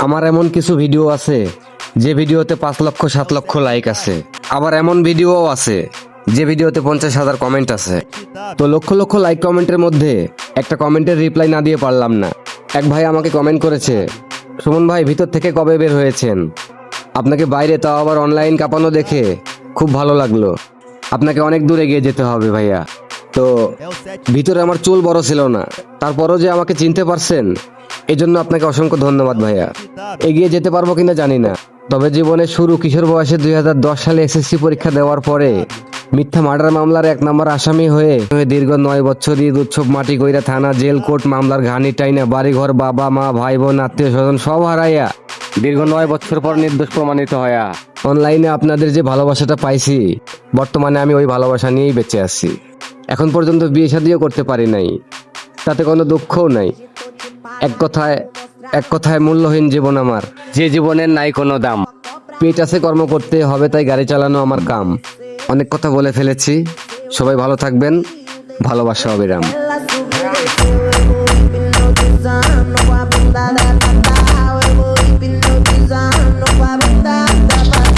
আমার এমন কিছু ভিডিও আছে যে ভিডিওতে 5 লক্ষ 7 লক্ষ লাইক আছে, আবার এমন ভিডিও আছে যে ভিডিওতে 50,000 কমেন্ট আছে। তো লক্ষ লক্ষ লাইক কমেন্টের মধ্যে একটা কমেন্টের রিপ্লাই না দিয়ে পারলাম না। এক ভাই আমাকে কমেন্ট করেছে, সুমন ভাই ভিতর থেকে কবে বের হয়েছেন? আপনাকে বাইরে তাও আবার অনলাইন কাঁপানো দেখে খুব ভালো লাগলো। আপনাকে অনেক দূর এগিয়ে যেতে হবে ভাইয়া। তো ভিতরে আমার চুল বড় ছিল না, তারপরও যে আমাকে চিনতে পারছেন এজন্য আপনাকে অসংখ্য ধন্যবাদ ভাইয়া। এগিয়ে যেতে পারবো কিনা জানি না, তবে জীবনের শুরু কিশোর বয়সে 2010 সালে এসএসসি পরীক্ষা দেওয়ার পরে মিথ্যা মার্ডার মামলার 1 নম্বর আসামি হয়ে দীর্ঘ 9 বছর ঈদ উৎসব মাটি কইরা থানা জেল কোর্ট মামলার ঘানি টাইনা বাড়িঘর বাবা মা ভাই বোন আত্মীয় স্বজন সব হারাইয়া দীর্ঘ 9 বছর পর নির্দোষ প্রমাণিত হয়া অনলাইনে আপনাদের যে ভালোবাসাটা পাইছি, বর্তমানে আমি ওই ভালোবাসা নিয়েই বেঁচে আছি। এখন পর্যন্ত বিয়ে শাদিও করতে পারি নাই, তাতে কোনো দুঃখও নাই। এক কথায় মূল্যহীন জীবন আমার, যে জীবনের নাই কোনো দাম। পেট আছে কর্ম করতে হবে, তাই গাড়ি চালানো আমার কাম। অনেক কথা বলে ফেলেছি, সবাই ভালো থাকবেন, ভালোবাসা অবিরাম। No va a